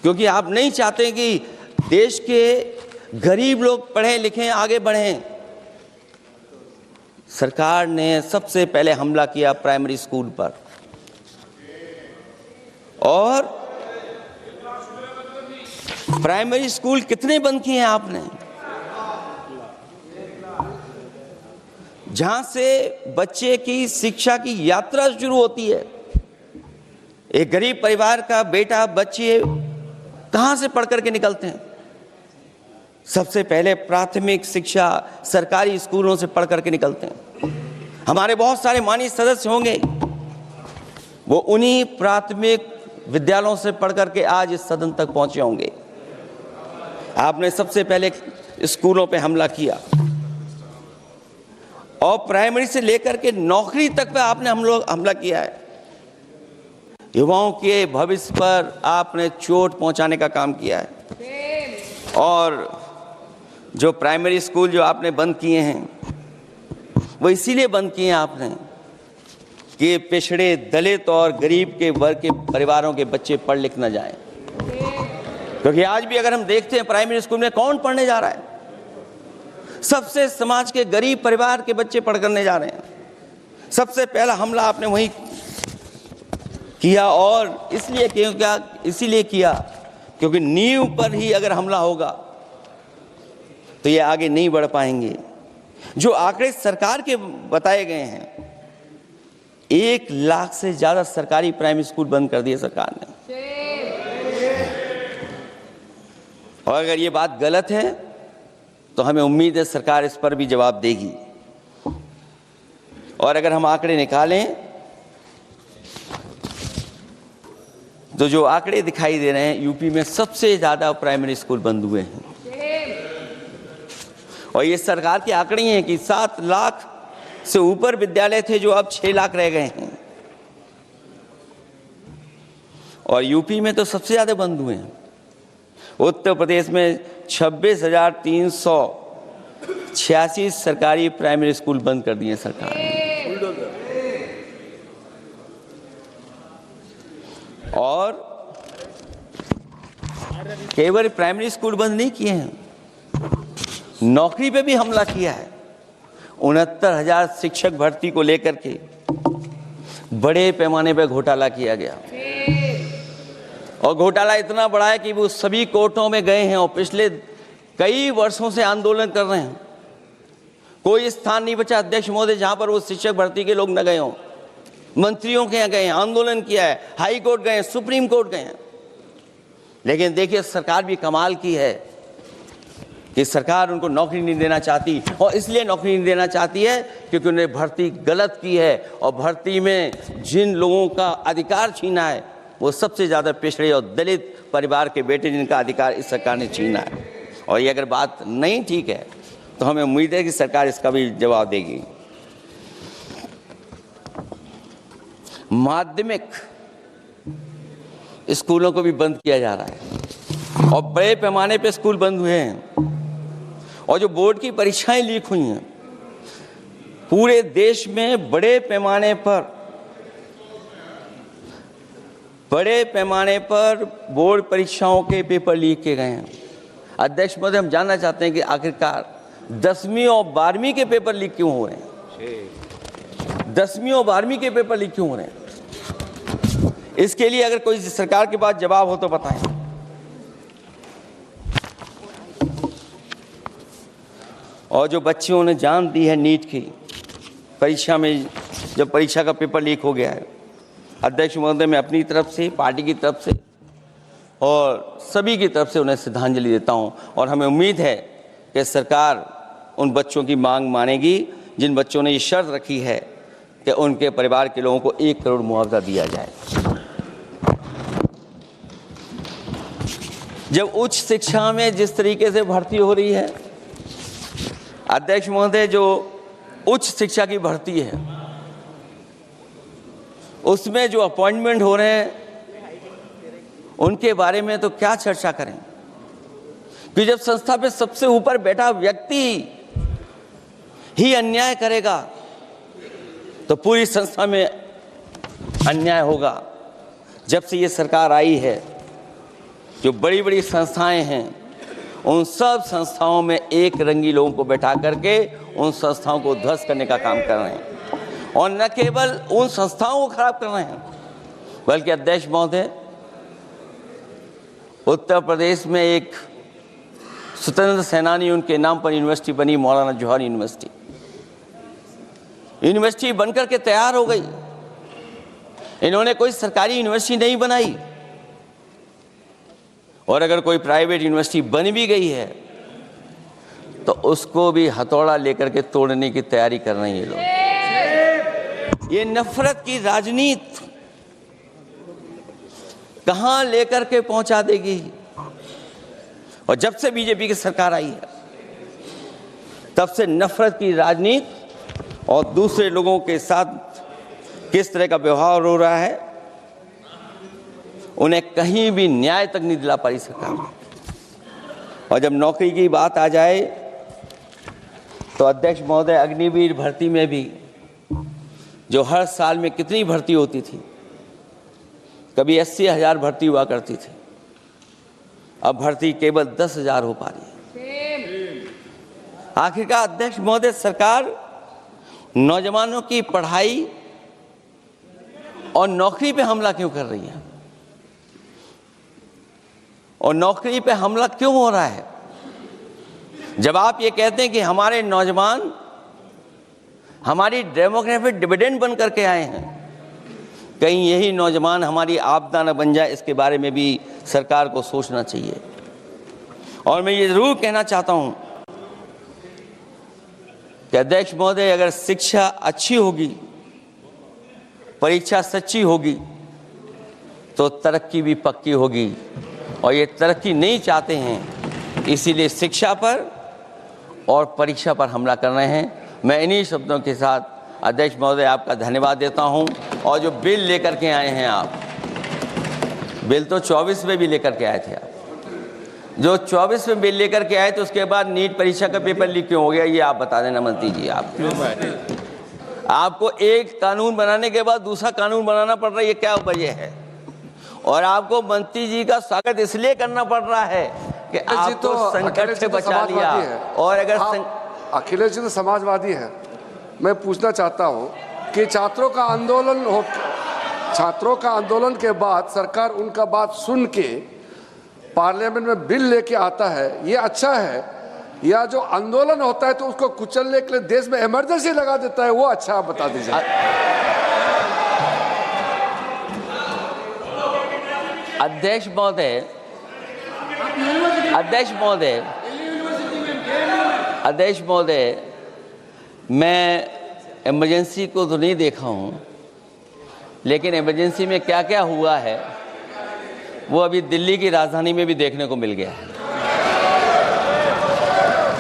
क्योंकि आप नहीं चाहते कि देश के गरीब लोग पढ़ें लिखें, आगे बढ़ें। सरकार ने सबसे पहले हमला किया प्राइमरी स्कूल पर, और प्राइमरी स्कूल कितने बंद किए हैं आपने? जहां से बच्चे की शिक्षा की यात्रा शुरू होती है। एक गरीब परिवार का बेटा, बच्चे कहां से पढ़ करके निकलते हैं? सबसे पहले प्राथमिक शिक्षा सरकारी स्कूलों से पढ़ करके निकलते हैं। हमारे बहुत सारे माननीय सदस्य होंगे, वो उन्हीं प्राथमिक विद्यालयों से पढ़ करके आज इस सदन तक पहुंचे होंगे। आपने सबसे पहले स्कूलों पे हमला किया, और प्राइमरी से लेकर के नौकरी तक पे आपने हमला किया है। युवाओं के भविष्य पर आपने चोट पहुंचाने का काम किया है। और जो प्राइमरी स्कूल जो आपने बंद किए हैं, वो इसीलिए बंद किए हैं आपने कि पिछड़े, दलित और गरीब के वर्ग के परिवारों के बच्चे पढ़ लिख न जाएं। क्योंकि आज भी अगर हम देखते हैं प्राइमरी स्कूल में कौन पढ़ने जा रहा है? सबसे समाज के गरीब परिवार के बच्चे पढ़ करने जा रहे हैं। सबसे पहला हमला आपने वही किया, और इसीलिए किया क्योंकि नींव पर ही अगर हमला होगा तो ये आगे नहीं बढ़ पाएंगे। जो आंकड़े सरकार के बताए गए हैं, 1 लाख से ज्यादा सरकारी प्राइमरी स्कूल बंद कर दिए सरकार ने। और अगर ये बात गलत है तो हमें उम्मीद है सरकार इस पर भी जवाब देगी। और अगर हम आंकड़े निकालें तो जो आंकड़े दिखाई दे रहे हैं, यूपी में सबसे ज्यादा प्राइमरी स्कूल बंद हुए हैं। और ये सरकार के आंकड़े हैं कि 7 लाख से ऊपर विद्यालय थे जो अब 6 लाख रह गए हैं। और यूपी में तो सबसे ज्यादा बंद हुए हैं। उत्तर प्रदेश में 26,386 सरकारी प्राइमरी स्कूल बंद कर दिए सरकार ने। और केवल प्राइमरी स्कूल बंद नहीं किए हैं, नौकरी पे भी हमला किया है। 69,000 शिक्षक भर्ती को लेकर के बड़े पैमाने पर घोटाला किया गया। और घोटाला इतना बड़ा है कि वो सभी कोर्टों में गए हैं और पिछले कई वर्षों से आंदोलन कर रहे हैं। कोई स्थान नहीं बचा अध्यक्ष महोदय जहां पर वो शिक्षक भर्ती के लोग न गए हों। मंत्रियों के यहाँ गए हैं, आंदोलन किया है, हाई कोर्ट गए हैं, सुप्रीम कोर्ट गए हैं। लेकिन देखिए सरकार भी कमाल की है कि सरकार उनको नौकरी नहीं देना चाहती। और इसलिए नौकरी नहीं देना चाहती है क्योंकि उन्होंने भर्ती गलत की है। और भर्ती में जिन लोगों का अधिकार छीना है वो सबसे ज़्यादा पिछड़े और दलित परिवार के बेटे, जिनका अधिकार इस सरकार ने छीना है। और ये अगर बात नहीं ठीक है तो हमें उम्मीद है कि सरकार इसका भी जवाब देगी। माध्यमिक स्कूलों को भी बंद किया जा रहा है और बड़े पैमाने पे स्कूल बंद हुए हैं। और जो बोर्ड की परीक्षाएं लीक हुई हैं, पूरे देश में बड़े पैमाने पर बोर्ड परीक्षाओं के पेपर लीक किए गए हैं। अध्यक्ष महोदय, हम जानना चाहते हैं कि आखिरकार 10वीं और 12वीं के पेपर लीक क्यों हो रहे हैं? 10वीं और 12वीं के पेपर लीक क्यों हो रहे हैं? इसके लिए अगर कोई सरकार के पास जवाब हो तो बताएं। और जो बच्चियों ने जान दी है नीट की परीक्षा में, जब परीक्षा का पेपर लीक हो गया है, अध्यक्ष महोदय, मैं अपनी तरफ से, पार्टी की तरफ से और सभी की तरफ से उन्हें श्रद्धांजलि देता हूं। और हमें उम्मीद है कि सरकार उन बच्चों की मांग मानेगी जिन बच्चों ने ये शर्त रखी है कि उनके परिवार के लोगों को 1 करोड़ मुआवजा दिया जाए। जब उच्च शिक्षा में जिस तरीके से भर्ती हो रही है अध्यक्ष महोदय, जो उच्च शिक्षा की भर्ती है उसमें जो अपॉइंटमेंट हो रहे हैं उनके बारे में तो क्या चर्चा करें। कि जब संस्था पे सबसे ऊपर बैठा व्यक्ति ही अन्याय करेगा तो पूरी संस्था में अन्याय होगा। जब से ये सरकार आई है, जो बड़ी बड़ी संस्थाएं हैं उन सब संस्थाओं में एक रंगी लोगों को बैठा करके उन संस्थाओं को ध्वस्त करने का काम कर रहे हैं। और न केवल उन संस्थाओं को खराब कर रहे हैं, बल्कि अध्यक्ष महोदय, उत्तर प्रदेश में एक स्वतंत्र सेनानी, उनके नाम पर यूनिवर्सिटी बनी, मौलाना जौहर यूनिवर्सिटी। यूनिवर्सिटी बनकर के तैयार हो गई। इन्होंने कोई सरकारी यूनिवर्सिटी नहीं बनाई। और अगर कोई प्राइवेट यूनिवर्सिटी बन भी गई है तो उसको भी हथौड़ा लेकर के तोड़ने की तैयारी कर रहे हैं ये लोग। ये नफरत की राजनीति कहां लेकर के पहुंचा देगी। और जब से बीजेपी की सरकार आई है तब से नफरत की राजनीति और दूसरे लोगों के साथ किस तरह का व्यवहार हो रहा है, उन्हें कहीं भी न्याय तक नहीं दिला पाई सरकार। और जब नौकरी की बात आ जाए तो अध्यक्ष महोदय, अग्निवीर भर्ती में भी जो हर साल में कितनी भर्ती होती थी, कभी 80,000 भर्ती हुआ करती थी, अब भर्ती केवल 10,000 हो पा रही है। आखिरकार अध्यक्ष महोदय, सरकार नौजवानों की पढ़ाई और नौकरी पे हमला क्यों कर रही है? और नौकरी पे हमला क्यों हो रहा है? जब आप ये कहते हैं कि हमारे नौजवान हमारी डेमोग्राफिक डिविडेंड बन करके आए हैं, कहीं यही नौजवान हमारी आपदा न बन जाए, इसके बारे में भी सरकार को सोचना चाहिए। और मैं ये जरूर कहना चाहता हूं कि अध्यक्ष महोदय, अगर शिक्षा अच्छी होगी, परीक्षा सच्ची होगी, तो तरक्की भी पक्की होगी। और ये तरक्की नहीं चाहते हैं, इसीलिए शिक्षा पर और परीक्षा पर हमला कर रहे हैं। मैं इन्हीं शब्दों के साथ अध्यक्ष महोदय आपका धन्यवाद देता हूं। और जो बिल लेकर के आए हैं आप, बिल तो 24 में भी लेकर के आए थे आप, जो 24 में बिल लेकर के आए, तो उसके बाद नीट परीक्षा का पेपर लीक क्यों हो गया, ये आप बता देना मंत्री जी। आपको एक कानून बनाने के बाद दूसरा कानून बनाना पड़ रहा है, ये क्या वजह है? और आपको मंत्री जी का स्वागत इसलिए करना पड़ रहा है कि आपको संकट से बचा लिया। और अगर अखिलेश जी तो समाजवादी है। मैं पूछना चाहता हूं कि छात्रों का आंदोलन के बाद सरकार उनका बात सुन के पार्लियामेंट में बिल लेके आता है, ये अच्छा है? या जो आंदोलन होता है तो उसको कुचलने के लिए देश में इमरजेंसी लगा देता है, वो अच्छा? आप बता दीजिए। अध्यक्ष महोदय, अध्यक्ष महोदय, मैं इमरजेंसी को तो नहीं देखा हूं, लेकिन इमरजेंसी में क्या क्या हुआ है वो अभी दिल्ली की राजधानी में भी देखने को मिल गया है।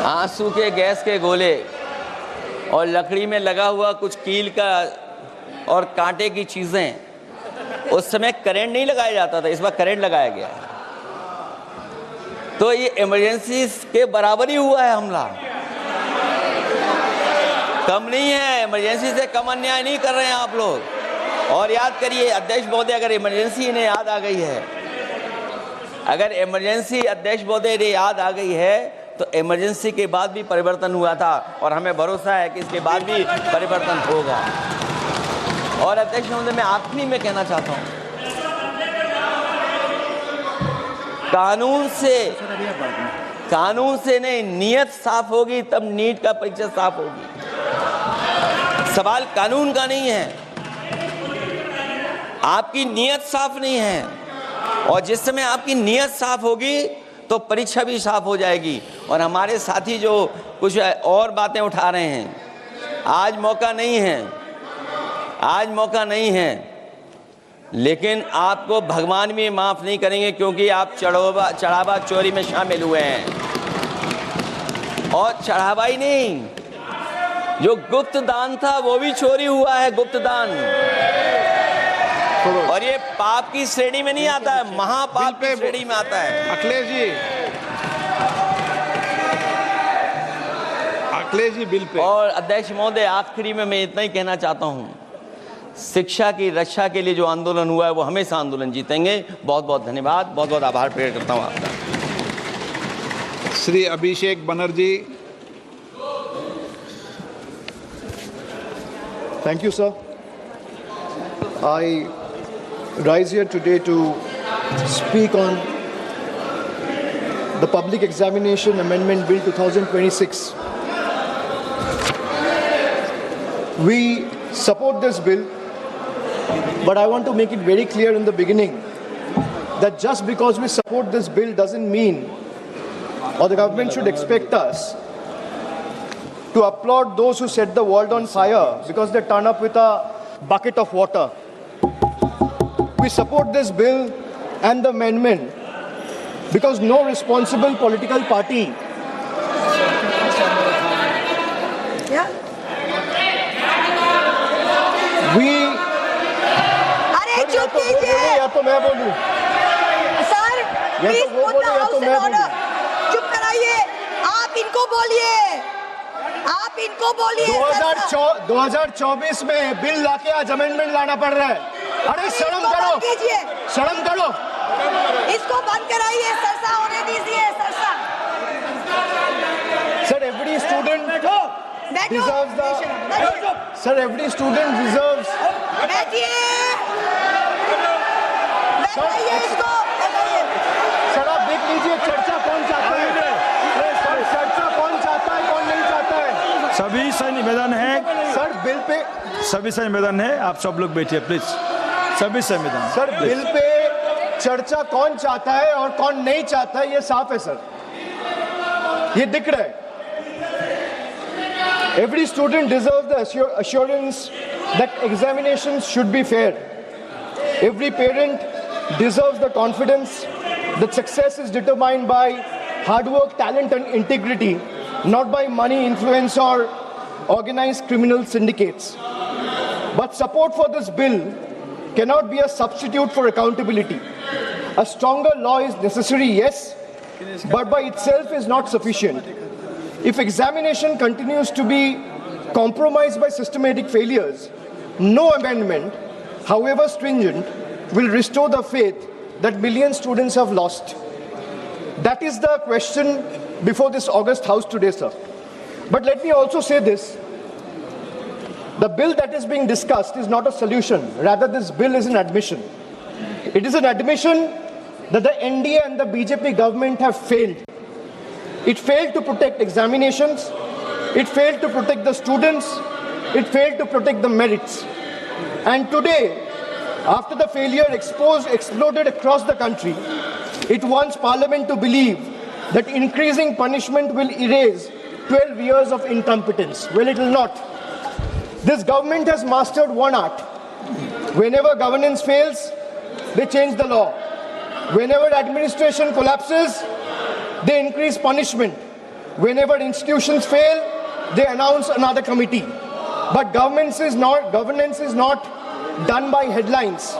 आंसू के गैस के गोले और लकड़ी में लगा हुआ कुछ कील का और कांटे की चीजें, उस समय करंट नहीं लगाया जाता था, इस बार करंट लगाया गया। तो ये इमरजेंसी के बराबर ही हुआ है हमला, कम नहीं है। इमरजेंसी से कम अन्याय नहीं कर रहे हैं आप लोग। और याद करिए अध्यक्ष महोदय, अगर इमरजेंसी इन्हें याद आ गई है, अगर इमरजेंसी अध्यक्ष महोदय ने याद आ गई है, तो इमरजेंसी के बाद भी परिवर्तन हुआ था और हमें भरोसा है कि इसके बाद भी परिवर्तन होगा। और अध्यक्ष महोदय, मैं आखिरी में कहना चाहता हूं, कानून से नहीं, नियत साफ होगी तब नीट का परीक्षा साफ होगी। सवाल कानून का नहीं है, आपकी नियत साफ नहीं है। और जिस समय आपकी नियत साफ होगी तो परीक्षा भी साफ हो जाएगी। और हमारे साथी जो कुछ और बातें उठा रहे हैं, आज मौका नहीं है, लेकिन आपको भगवान भी माफ नहीं करेंगे, क्योंकि आप चढ़ावा चोरी में शामिल हुए हैं। और चढ़ावा ही नहीं, जो गुप्त दान था वो भी चोरी हुआ है, गुप्त दान। और ये पाप की श्रेणी में नहीं आता है, महापाप की श्रेणी में आता है। Akhilesh ji bill pay. और अध्यक्ष महोदय, आखिरी में मैं इतना ही कहना चाहता हूं, शिक्षा की रक्षा के लिए जो आंदोलन हुआ है वो हमेशा आंदोलन जीतेंगे। बहुत बहुत धन्यवाद, बहुत बहुत आभार प्रकट करता हूं आपका। Shri Abhishek Banerjee. Thank you, sir. I rise here today to speak on the Public Examination Amendment Bill 2026. We support this bill, but I want to make it very clear in the beginning that just because we support this bill doesn't mean, or the government should expect us to applaud those who set the world on fire because they turn up with a bucket of water. We support this bill and the amendment because no responsible political party अरे चुप कीजिए या तो मैं बोलूं sir, please put the house in order. चुप कराइए, आप इनको बोलिए। 2024 में बिल लाके आज अमेंडमेंट लाना पड़ रहा है। अरे शर्म करो, शर्म करो। इसको बंद कराइए, सरसा होने दीजिए, Sarsa. Sir, every student deserves the... Sir, every student deserves... बैठिए बैठाइए इसको सर आप देख लीजिए चर्चा कौन चाहता है, सर चर्चा कौन चाहता है कौन नहीं चाहता है। सभी से निवेदन है, सर बिल पे सभी से निवेदन है, आप सब लोग बैठिए प्लीज, सभी से निवेदन। सर बिल पे चर्चा कौन चाहता है और कौन नहीं चाहता है ये साफ है सर, ये दिख रहा है। Every student deserves the assurance that examinations should be fair. Every parent deserves the confidence that success is determined by hard work, talent and integrity, not by money, influence or organized criminal syndicates. But support for this bill cannot be a substitute for accountability. A stronger law is necessary, yes, but by itself is not sufficient. If examination continues to be compromised by systematic failures, no amendment, however stringent, will restore the faith that millions of students have lost. That is the question before this August House today, sir. But let me also say this. The bill that is being discussed is not a solution. Rather, this bill is an admission. It is an admission that the NDA and the BJP government have failed. It failed to protect examinations. It failed to protect the students. It failed to protect the merits. And today, after the failure exploded across the country, it wants Parliament to believe that increasing punishment will erase 12 years of incompetence. Well, it will not. This government has mastered one art. Whenever governance fails, they change the law. Whenever administration collapses, they increase punishment. Whenever institutions fail, they announce another committee. But governance is not done by headlines.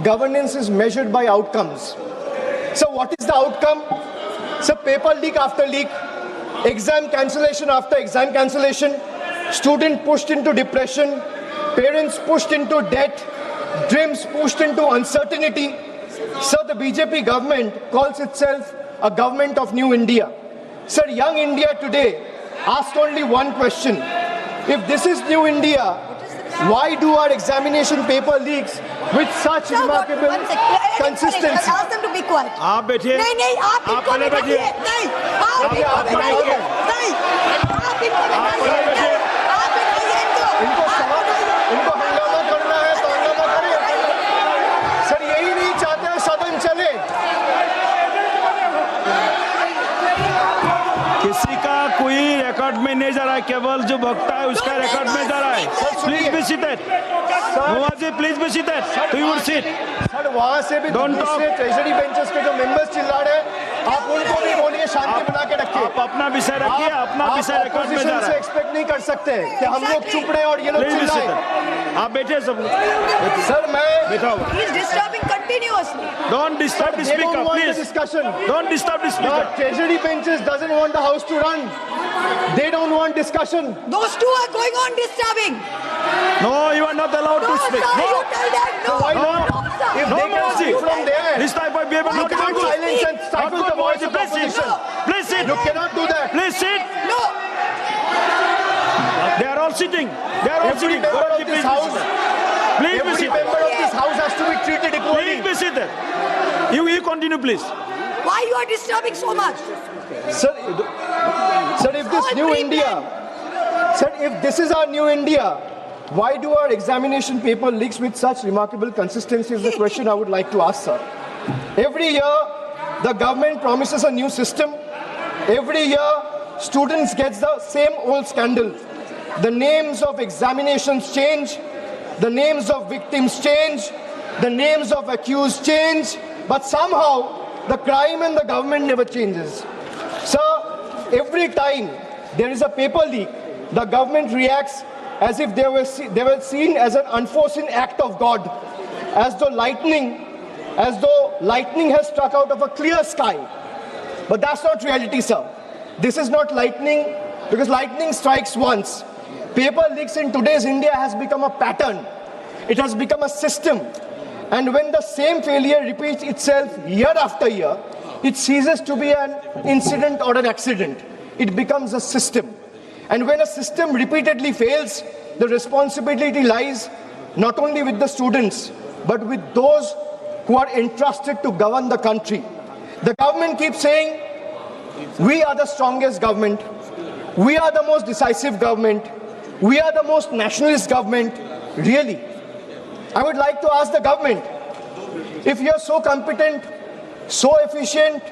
Governance is measured by outcomes. So what is the outcome? So paper leak after leak, exam cancellation after exam cancellation, student pushed into depression, parents pushed into debt, dreams pushed into uncertainty. So the BJP government calls itself a government of New India. Sir, young India today asks only one question. If this is New India, why do our examination paper leaks with such remarkable consistency? Ask them to be quiet. आप बैठिए, नहीं आप इनको पहले बैठिए, नहीं आप इनको बिठाइए नहीं आप इनको बिठाइए आप बिठाइए इनको हंगामा करना है तो हंगामा करें। सर यही नहीं चाहते सदन चले। किसी का कोई रिकॉर्ड में नहीं जा रहा है, केवल जो भक्ता है उसका रिकॉर्ड में जा रहा है। प्लीज बी सीटेड, मुआजी please be seated, to your seat. Sir वहाँ से भी दूसरे ट्रेजरी बेंचेस के जो मेंबर्स चिल्ला रहे हैं, आप उनको भी बोलिए शांति बना के रखिए। आप अपना विषय रखिए, अपना विषय रिकॉर्ड में जा रहा है। एक्सपेक्ट नहीं कर सकते कि हम लोग चुप रहे और ये लोग चिल्लाएं। आप बैठे सब लोग। सर मैं बैठा हुआ। He is disturbing continuously. Don't disturb the speaker, please. Discussion. Don't disturb the speaker. The treasury benches doesn't want the house to run. They don't want discussion. Those two are going on disturbing. No, you are not allowed No, to speak. sir, No. you tell them no. Why No. not? sir. If No, they can Mohanji. speak from there, This type of behavior you not can't good. silence and stifle the voice of Please sit. opposition. Please sit. You cannot do that. Please sit. No. They are all sitting. They are all Every sitting. member Gaurav of ji, this please be house, seated. Please be every seated. member of this house has to be treated equally. Please be seated. You continue, please. Why you are disturbing so much? Sir, if this All new three India, sir, if this is our new India, why do our examination paper leaks with such remarkable consistency is the question I would like to ask, sir. Every year, the government promises a new system. Every year, students get the same old scandal. The names of examinations change. The names of victims change. The names of accused change. But somehow, the crime and the government never changes. Sir, every time there is a paper leak, the government reacts as if they were seen as an unforeseen act of God, as though lightning has struck out of a clear sky. But that's not reality, sir. This is not lightning, because lightning strikes once. Paper leaks in today's India has become a pattern. It has become a system. And when the same failure repeats itself year after year, it ceases to be an incident or an accident. It becomes a system. And when a system repeatedly fails, the responsibility lies not only with the students, but with those who are entrusted to govern the country. The government keeps saying, we are the strongest government, we are the most decisive government, we are the most nationalist government. Really? I would like to ask the government, if you are so competent, so efficient,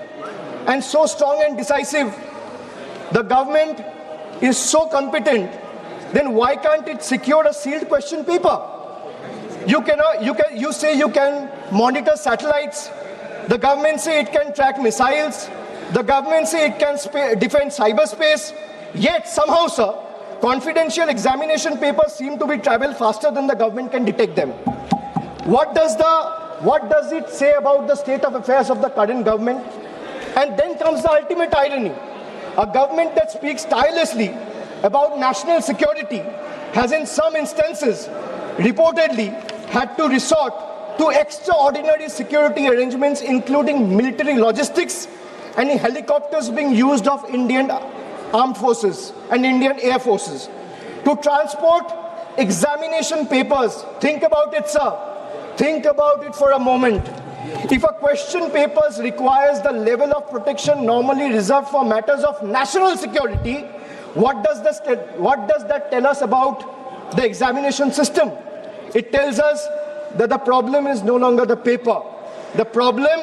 and so strong and decisive, the government is so competent, then why can't it secure a sealed question paper? You say you can monitor satellites. The government say it can track missiles. The government say it can defend cyberspace. Yet somehow, sir, confidential examination papers seem to be travel faster than the government can detect them. What does it say about the state of affairs of the current government? And then comes the ultimate irony. A government that speaks tirelessly about national security has in some instances reportedly had to resort to extraordinary security arrangements, including military logistics and helicopters being used of Indian armed forces and Indian air forces to transport examination papers. Think about it, sir. Think about it for a moment. If a question paper requires the level of protection normally reserved for matters of national security, what does that tell us about the examination system? It tells us that the problem is no longer the paper. The problem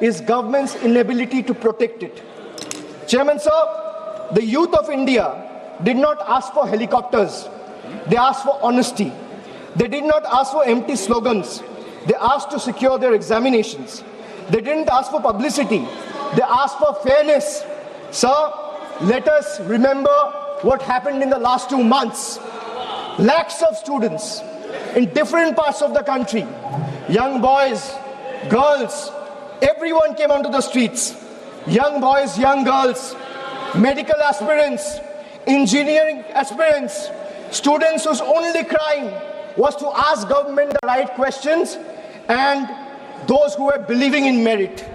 is government's inability to protect it. Chairman, sir, the youth of India did not ask for helicopters. They asked for honesty. They did not ask for empty slogans. They asked to secure their examinations. They didn't ask for publicity. They asked for fairness. Sir, let us remember what happened in the last 2 months. Lakhs of students in different parts of the country, young boys, girls, everyone came onto the streets. Young boys, young girls, medical aspirants, engineering aspirants, students whose only crime was to ask government the right questions, and those who were believing in merit.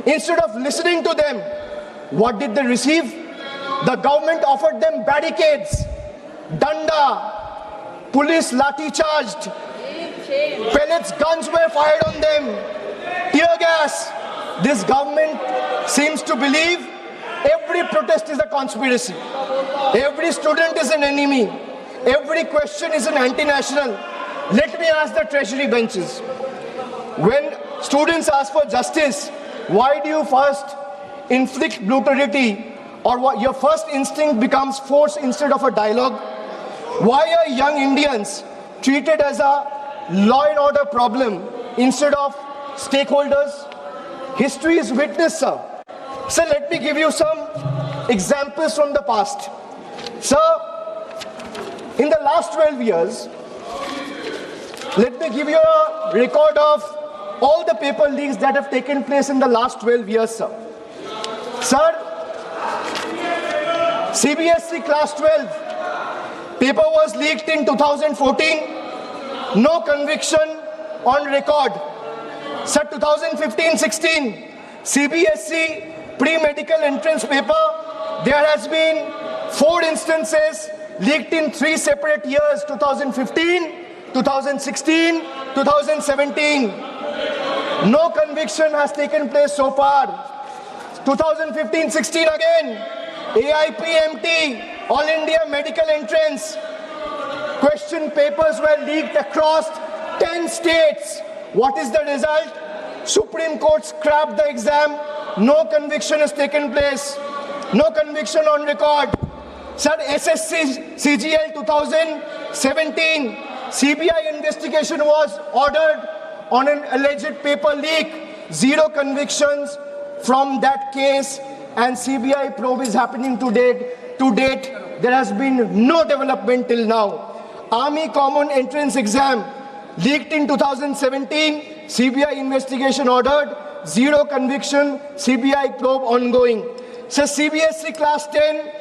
Instead of listening to them, what did they receive? The government offered them barricades, danda, police lathi charged, pellets, guns were fired on them, tear gas. This government seems to believe every protest is a conspiracy, every student is an enemy, every question is an anti-national. Let me ask the treasury benches, when students ask for justice, why do you first inflict brutality, or what your first instinct becomes force instead of a dialogue? Why are young Indians treated as a law and order problem instead of stakeholders? History is witness, sir. Sir, let me give you some examples from the past. Sir, in the last 12 years, let me give you a record of all the paper leaks that have taken place in the last 12 years, sir. Sir, CBSE Class 12 paper was leaked in 2014, no conviction on record. Sir, 2015-16, CBSE pre-medical entrance paper, there has been 4 instances leaked in 3 separate years, 2015, 2016, 2017. No conviction has taken place so far. 2015-16 again, AIPMT, All India Medical Entrance. Question papers were leaked across 10 states. What is the result? Supreme Court scrapped the exam. No conviction has taken place. No conviction on record. Sir, SSC CGL 2017, CBI investigation was ordered on an alleged paper leak. 0 convictions from that case, and CBI probe is happening to date. To date, there has been no development till now. Army Common Entrance Exam leaked in 2017, CBI investigation ordered, 0 conviction, CBI probe ongoing. So CBSE Class 10,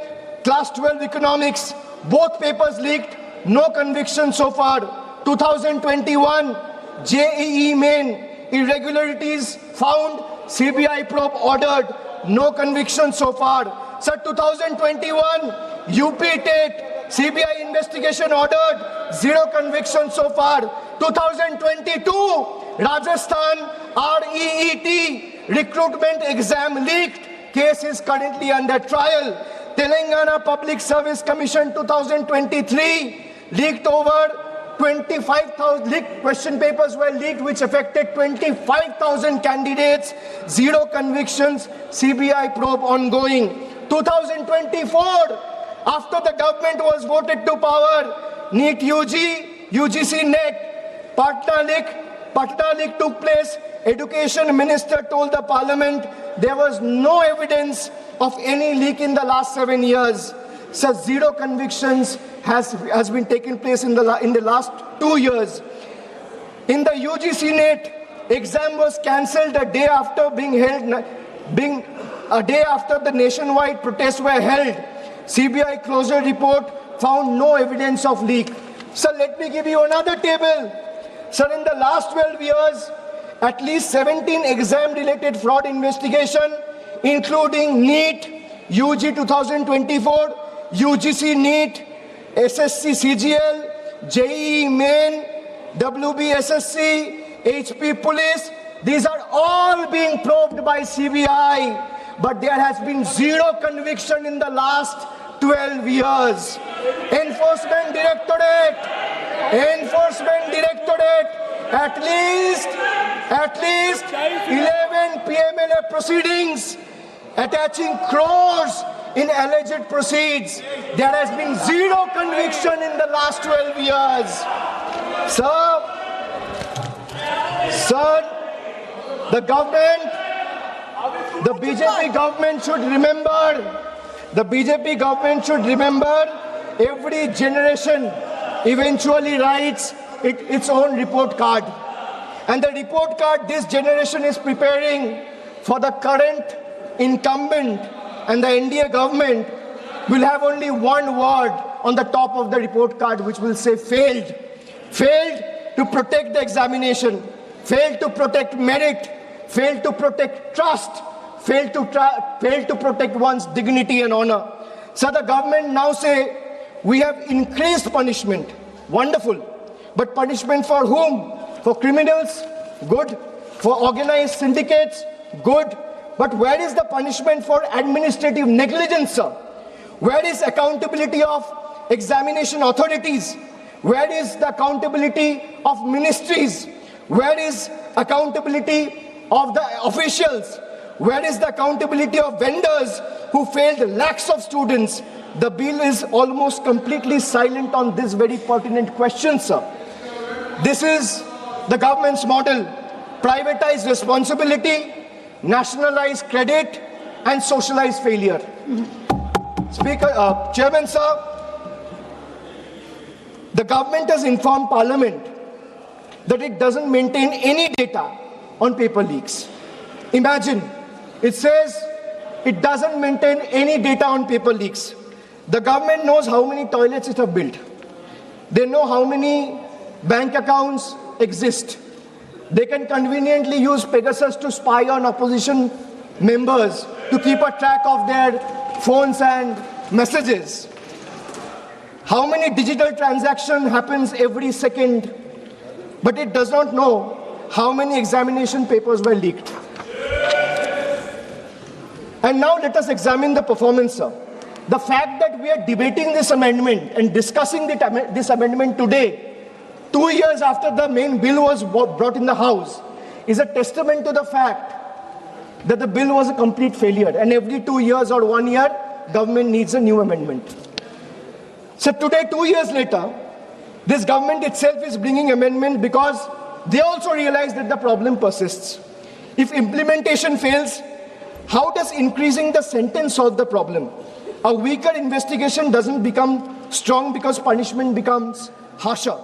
Class 12 Economics, both papers leaked, no conviction so far. 2021, JEE Main, irregularities found, CBI probe ordered, no conviction so far. Sir, 2021, UP Tate, CBI investigation ordered, 0 convictions so far. 2022, Rajasthan REET recruitment exam leaked. Case is currently under trial. Telangana Public Service Commission 2023 leaked over 25,000 question papers were leaked which affected 25,000 candidates. 0 convictions. CBI probe ongoing. 2024, after the government was voted to power, NEET UG, UGC NET, Patna leak took place. Education Minister told the Parliament there was no evidence of any leak in the last 7 years. So 0 convictions has been taking place in the last 2 years. In the UGC NET, exam was cancelled a day after a day after the nationwide protests were held. CBI closure report found no evidence of leak. So let me give you another table. Sir, in the last 12 years, at least 17 exam-related fraud investigation, including NEET, UG 2024, UGC NEET, SSC CGL, JEE Main, WBSSC, HP Police. These are all being probed by CBI, but there has been 0 conviction in the last 12 years. Enforcement Directorate, at least 11 PMLA proceedings attaching crores in alleged proceeds. There has been 0 conviction in the last 12 years. Sir, the government, the BJP government should remember, every generation eventually writes its own report card. And the report card this generation is preparing for the current incumbent and the NDA government will have only one word on the top of the report card, which will say failed. Failed to protect the examination, failed to protect merit, failed to protect trust, failed to protect one's dignity and honor. So the government now say, we have increased punishment. Wonderful. But punishment for whom? For criminals? Good. For organized syndicates? Good. But where is the punishment for administrative negligence, sir? Where is accountability of examination authorities? Where is the accountability of ministries? Where is accountability of the officials? Where is the accountability of vendors who failed lakhs of students? The bill is almost completely silent on this very pertinent question, sir. This is the government's model. Privatize responsibility, nationalize credit, and socialize failure. Chairman, sir, the government has informed Parliament that it doesn't maintain any data on paper leaks. Imagine, it says it doesn't maintain any data on paper leaks. The government knows how many toilets it has built. They know how many bank accounts exist. They can conveniently use Pegasus to spy on opposition members to keep a track of their phones and messages. How many digital transactions happens every second, but it does not know how many examination papers were leaked. And now let us examine the performance, sir. The fact that we are debating this amendment and discussing this amendment today, 2 years after the main bill was brought in the House, is a testament to the fact that the bill was a complete failure. And every 2 years or 1 year, government needs a new amendment. So today, 2 years later, this government itself is bringing amendment because they also realize that the problem persists. If implementation fails, how does increasing the sentence solve the problem? A weaker investigation doesn't become strong because punishment becomes harsher.